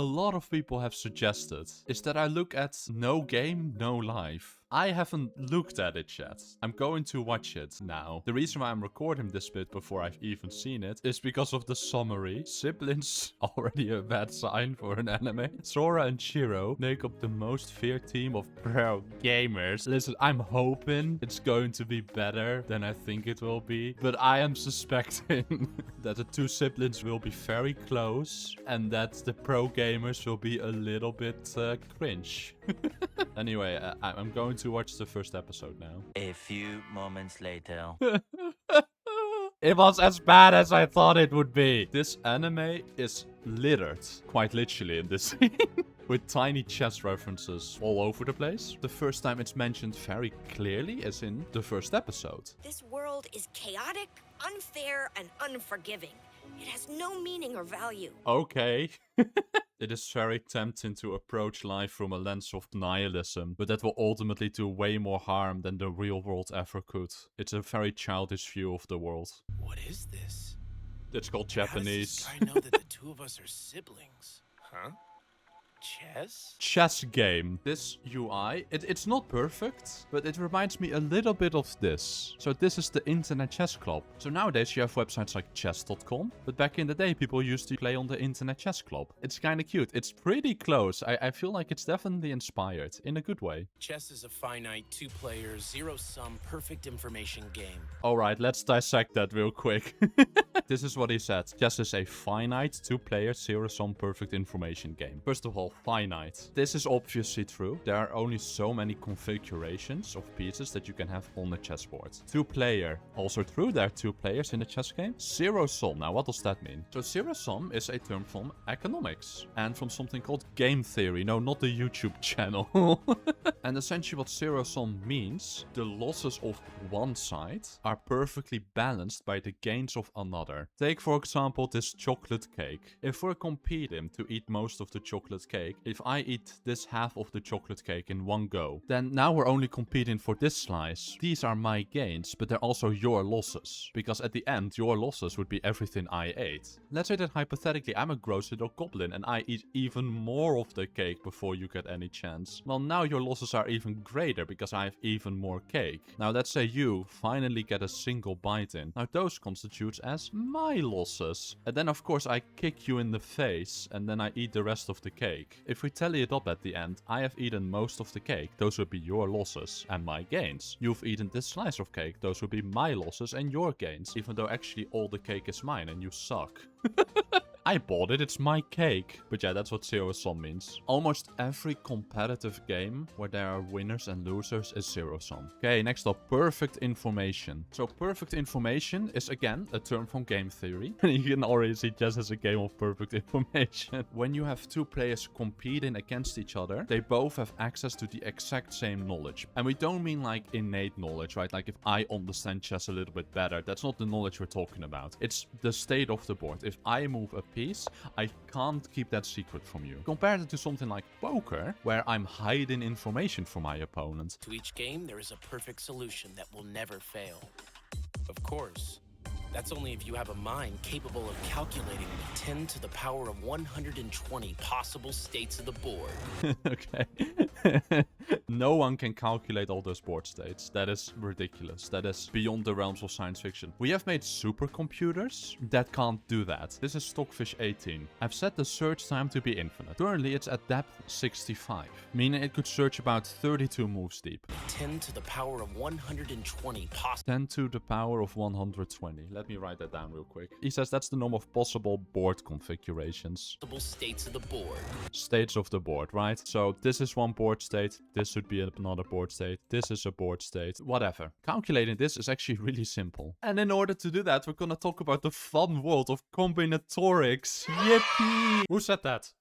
a lot of people have suggested is that I look at No Game, No Life. I haven't looked at it yet. I'm going to watch it now. The reason why I'm recording this bit before I've even seen it is because of the summary. Siblings, already a bad sign for an anime. Sora and Shiro make up the most feared team of pro gamers. Listen, I'm hoping it's going to be better than I think it will be. But I am suspecting that the two siblings will be very close. And that the pro gamers will be a little bit cringe. Anyway, I'm going to watch the first episode now. A few moments later. It was as bad as I thought it would be. This anime is littered, quite literally in this scene, with tiny chess references all over the place. The first time it's mentioned very clearly is in the first episode. This world is chaotic, unfair, and unforgiving. It has no meaning or value. Okay. It is very tempting to approach life from a lens of nihilism, but that will ultimately do way more harm than the real world ever could. It's a very childish view of the world. What is this? It's called How does Japanese. this guy know that the two of us are siblings? Huh? Chess? Chess game. This UI, it's not perfect, but it reminds me a little bit of this. So this is the Internet Chess Club. So nowadays you have websites like chess.com, but back in the day people used to play on the Internet Chess Club. It's kind of cute. It's pretty close. I feel like it's definitely inspired in a good way. Chess is a finite, two-player, zero-sum, perfect information game. Alright, let's dissect that real quick. This is what he said. Chess is a finite, two-player, zero-sum, perfect information game. First of all, finite. This is obviously true. There are only so many configurations of pieces that you can have on the chessboard. Two-player. Also true, there are two players in a chess game. Zero-sum. Now, what does that mean? So zero-sum is a term from economics and from something called game theory. No, not the YouTube channel. And essentially what zero-sum means, the losses of one side are perfectly balanced by the gains of another. Take, for example, this chocolate cake. If we're competing to eat most of the chocolate cake, if I eat this half of the chocolate cake in one go, then now we're only competing for this slice. These are my gains, but they're also your losses. Because at the end, your losses would be everything I ate. Let's say that hypothetically, I'm a gross little goblin and I eat even more of the cake before you get any chance. Well, now your losses are even greater because I have even more cake. Now, let's say you finally get a single bite in. Now, those constitutes as my losses. And then, of course, I kick you in the face and then I eat the rest of the cake. If we tally it up at the end, I have eaten most of the cake. Those would be your losses and my gains. You've eaten this slice of cake. Those would be my losses and your gains. Even though actually all the cake is mine and you suck. I bought it, it's my cake. But yeah, that's what zero-sum means. Almost every competitive game where there are winners and losers is zero-sum. Okay, next up, perfect information. So perfect information is again a term from game theory. You can already see chess as a game of perfect information. When you have two players competing against each other, they both have access to the exact same knowledge. And we don't mean like innate knowledge, right? Like if I understand chess a little bit better, that's not the knowledge we're talking about. It's the state of the board. If I move a piece, I can't keep that secret from you. Compare it to something like poker, where I'm hiding information from my opponent. To each game, there is a perfect solution that will never fail. Of course, that's only if you have a mind capable of calculating the 10 to the power of 120 possible states of the board. Okay. No one can calculate all those board states. That is ridiculous. That is beyond the realms of science fiction. We have made supercomputers that can't do that. This is Stockfish 18. I've set the search time to be infinite. Currently, it's at depth 65, meaning it could search about 32 moves deep. 10 to the power of 120 possible. 10 to the power of 120. Let me write that down real quick. He says that's the number of possible board configurations. States of the board. States of the board, right? So this is one board state. This should be another board state. This is a board state. Whatever. Calculating this is actually really simple. And in order to do that, we're gonna talk about the fun world of combinatorics. Yippee! Who said that?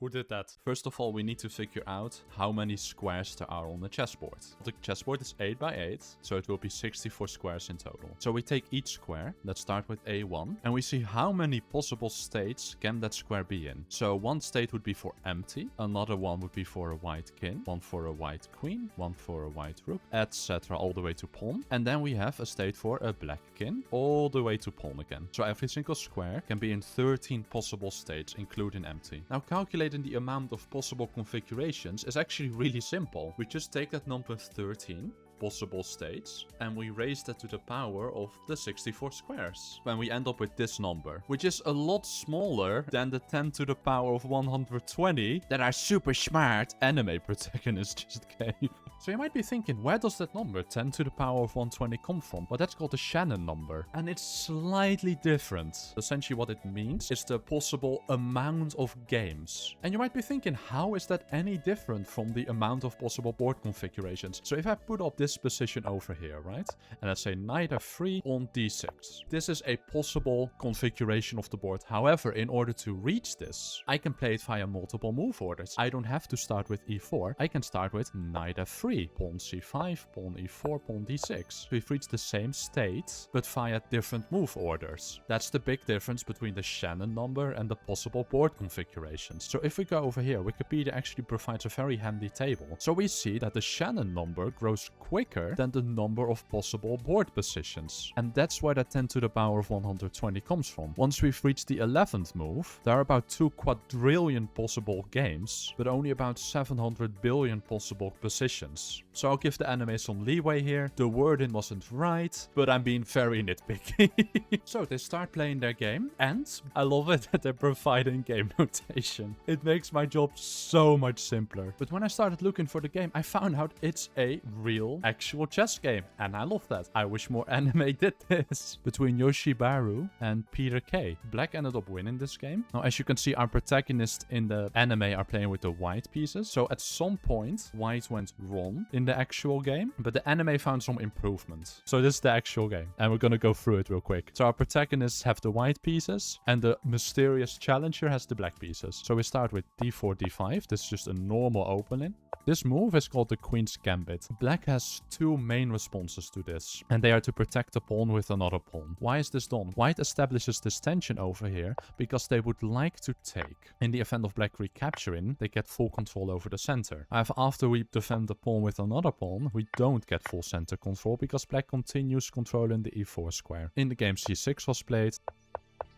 Who did that? First of all, we need to figure out how many squares there are on the chessboard. The chessboard is 8 by 8, so it will be 64 squares in total. So we take each square, let's start with A1, and we see how many possible states can that square be in. So one state would be for empty, another one would be for a white king, one for a white queen, one for a white rook, etc. all the way to pawn. And then we have a state for a black king, all the way to pawn again. So every single square can be in 13 possible states, including empty. Now calculating the amount of possible configurations is actually really simple. We just take that number 13 possible states and we raise that to the power of the 64 squares. When we end up with this number, which is a lot smaller than the 10 to the power of 120 that our super smart anime protagonist just gave. So you might be thinking, where does that number 10 to the power of 120 come from? Well, that's called the Shannon number, and it's slightly different. Essentially what it means is the possible amount of games. And you might be thinking, how is that any different from the amount of possible board configurations? So if I put up this position over here, right? And let's say knight f3 on d6. This is a possible configuration of the board. However, in order to reach this, I can play it via multiple move orders. I don't have to start with e4. I can start with knight f3. Pawn c5, pawn e4, pawn d6. So we've reached the same state, but via different move orders. That's the big difference between the Shannon number and the possible board configurations. So if we go over here, Wikipedia actually provides a very handy table. So we see that the Shannon number grows quicker than the number of possible board positions. And that's where that 10 to the power of 120 comes from. Once we've reached the 11th move, there are about 2 quadrillion possible games, but only about 700 billion possible positions. So I'll give the anime some leeway here. The wording wasn't right, but I'm being very nitpicky. So they start playing their game, and I love it that they're providing game notation. It makes my job so much simpler. But when I started looking for the game, I found out it's a real, actual chess game, and I love that. I wish more anime did this. Between Yoshibaru and Peter K. Black ended up winning this game. Now, as you can see, our protagonists in the anime are playing with the white pieces. So at some point, white went wrong in the actual game, but the anime found some improvement. So this is the actual game, and we're gonna go through it real quick. So our protagonists have the white pieces, and the mysterious challenger has the black pieces. So we start with d4, d5. This is just a normal opening. This move is called the Queen's Gambit. Black has 2 main responses to this, and they are to protect the pawn with another pawn. Why is this done? White establishes this tension over here because they would like to take. In the event of black recapturing, they get full control over the center. However, after we defend the pawn with another pawn, we don't get full center control because black continues controlling the e4 square. In the game, c6 was played.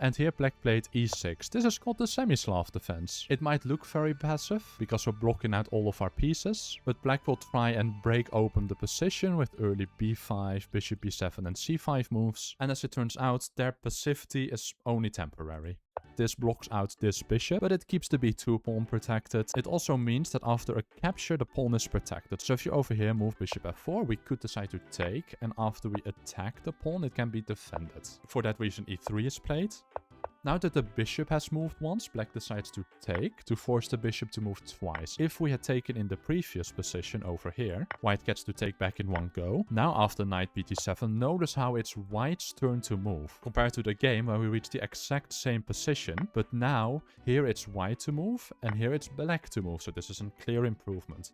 And here black played e6. This is called the semi-Slav defense. It might look very passive because we're blocking out all of our pieces, but black will try and break open the position with early b5, bishop b7 and c5 moves. And as it turns out, their passivity is only temporary. This blocks out this bishop, but it keeps the b2 pawn protected. It also means that after a capture, the pawn is protected. So if you over here move bishop f4, we could decide to take, and after we attack the pawn, it can be defended. For that reason, e3 is played. Now that the bishop has moved once, black decides to take to force the bishop to move twice. If we had taken in the previous position over here, white gets to take back in one go. Now after knight bd7, notice how it's white's turn to move. Compared to the game where we reach the exact same position, but now here it's white to move and here it's black to move. So this is a clear improvement.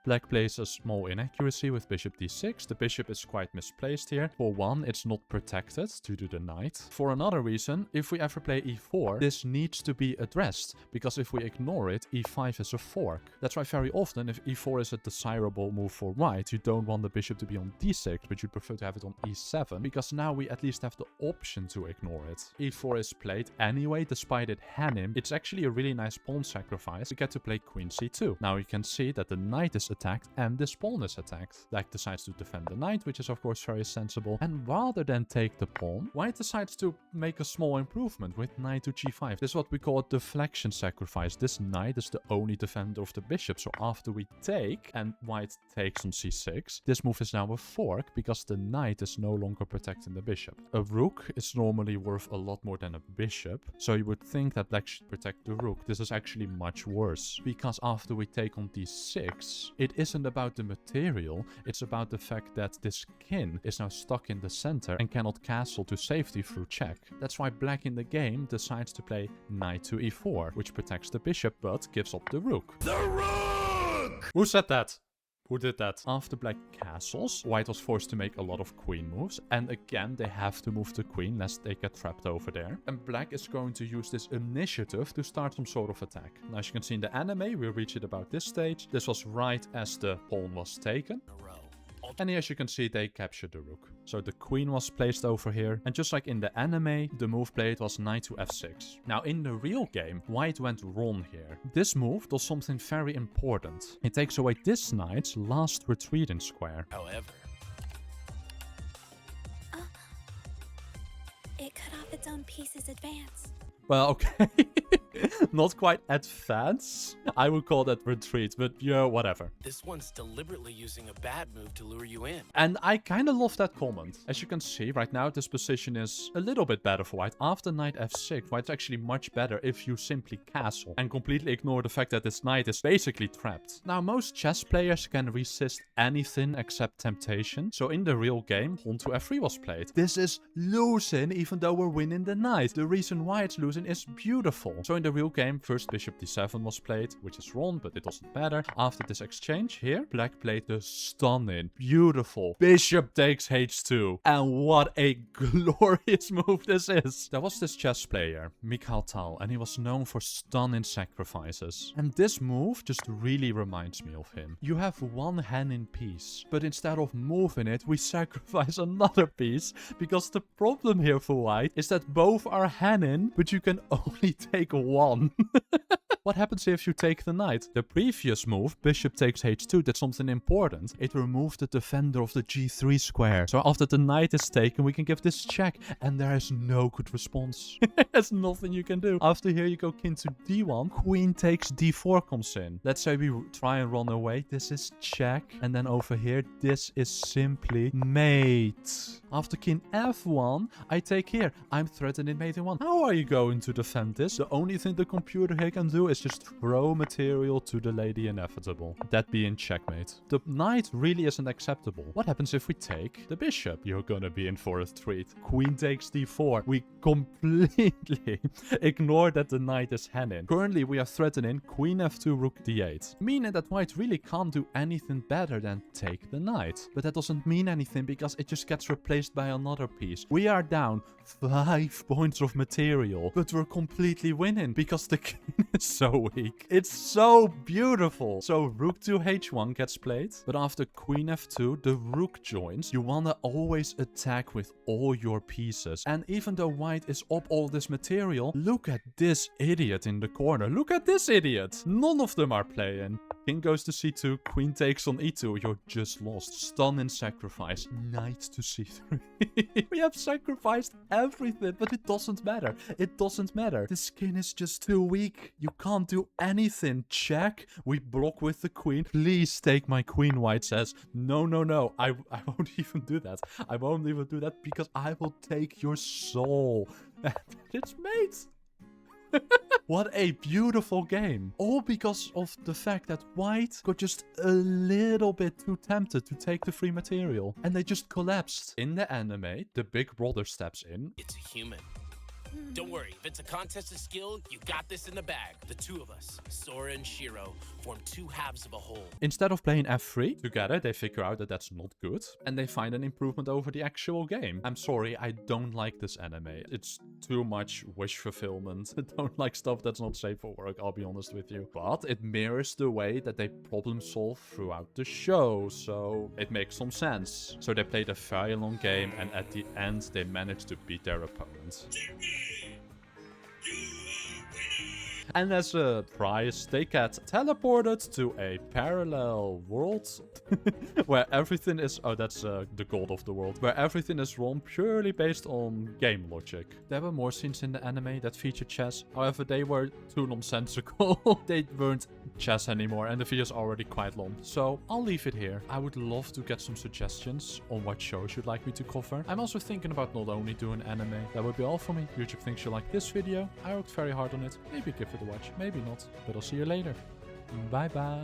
Black plays a small inaccuracy with bishop d6. The bishop is quite misplaced here. For one, it's not protected due to the knight. For another reason, if we ever play e4, this needs to be addressed, because if we ignore it, e5 is a fork. That's why very often, if e4 is a desirable move for white, you don't want the bishop to be on d6, but you prefer to have it on e7, because now we at least have the option to ignore it. e4 is played anyway, despite it hanging. It's actually a really nice pawn sacrifice. We get to play queen c2. Now you can see that the knight is attacked and this pawn is attacked. Black decides to defend the knight, which is of course very sensible, and rather than take the pawn, white decides to make a small improvement with knight to g5. This is what we call a deflection sacrifice. This knight is the only defender of the bishop, so after we take and white takes on c6, this move is now a fork because the knight is no longer protecting the bishop. A rook is normally worth a lot more than a bishop, so you would think that black should protect the rook. This is actually much worse, because after we take on d6, it isn't about the material, it's about the fact that this king is now stuck in the center and cannot castle to safety through check. That's why black in the game decides to play knight to e4, which protects the bishop but gives up the rook. The rook! Who said that? Who did that? After black castles, white was forced to make a lot of queen moves. And again, they have to move the queen lest they get trapped over there. And black is going to use this initiative to start some sort of attack. Now, as you can see in the anime, we reach it about this stage. This was right as the pawn was taken. And here, as you can see, they captured the rook. So the queen was placed over here. And just like in the anime, the move played was knight to f6. Now, in the real game, white went wrong here. This move does something very important. It takes away this knight's last retreating square. However, it cut off its own piece's advance. Well, okay. Not quite advance. I would call that retreat, but yeah, whatever. this one's deliberately using a bad move to lure you in. And I kind of love that comment. As you can see, right now, this position is a little bit better for white. After knight f6, white's actually much better if you simply castle and completely ignore the fact that this knight is basically trapped. Now, most chess players can resist anything except temptation. So in the real game, pawn to f3 was played. This is losing even though we're winning the knight. The reason why it's losing is beautiful. So in the real game, first bishop d7 was played, which is wrong, but it doesn't matter. After this exchange here, black played the stunning, beautiful bishop takes h2. And what a glorious move this is. There was this chess player, Mikhail Tal, and he was known for stunning sacrifices. And this move just really reminds me of him. You have one hand in piece, but instead of moving it, we sacrifice another piece, because the problem here for white is that both are hand in, but you can only take one. What happens if you take the knight? The previous move, bishop takes h2, did something important. It removed the defender of the g3 square. So after the knight is taken, we can give this check. And there is no good response. There's nothing you can do. After here, you go king to d1. Queen takes d4 comes in. Let's say we try and run away. This is check. And then over here, this is simply mate. After king f1, I take here. I'm threatening mate in 1. How are you going to defend this? The only thing the computer here can do is just throw material to delay the inevitable. That being checkmate. The knight really isn't acceptable. What happens if we take the bishop? You're gonna be in for a treat. Queen takes d4. We completely ignore that the knight is hand-in. Currently, we are threatening queen f2, rook d8. Meaning that white really can't do anything better than take the knight. But that doesn't mean anything because it just gets replaced by another piece. We are down 5 points of material, but we're completely winning because the king is so weak. It's so beautiful. So rook to h1 gets played, but after queen f2, the rook joins. You wanna always attack with all your pieces. And even though white is up all this material, look at this idiot in the corner. Look at this idiot. None of them are playing. King goes to c2, queen takes on e2. You're just lost. Stunning sacrifice. Knight to c3. We have sacrificed everything, but it doesn't matter. It doesn't matter. This king is just too weak. You can't do anything. Check. We block with the queen. Please take my queen, white says. No, no, no. I won't even do that. I won't even do that because I will take your soul. It's mate. What a beautiful game. All because of the fact that white got just a little bit too tempted to take the free material. And they just collapsed. In the anime, the big brother steps in. It's a human. Don't worry, if it's a contest of skill, you got this in the bag. The two of us, Sora and Shiro, form two halves of a whole. Instead of playing f3 together, they figure out that that's not good. And they find an improvement over the actual game. I'm sorry, I don't like this anime. It's too much wish fulfillment. I don't like stuff that's not safe for work, I'll be honest with you. But it mirrors the way that they problem solve throughout the show. So it makes some sense. So they played a very long game and at the end, they managed to beat their opponent. And as a prize, they get teleported to a parallel world where everything is... Oh, that's the god of the world. Where everything is run purely based on game logic. There were more scenes in the anime that featured chess. However, they were too nonsensical. They weren't chess anymore and the video is already quite long. So I'll leave it here. I would love to get some suggestions on what shows you'd like me to cover. I'm also thinking about not only doing anime. That would be all for me. YouTube thinks you like this video. I worked very hard on it. Maybe give it a watch, maybe not, but I'll see you later. Bye bye.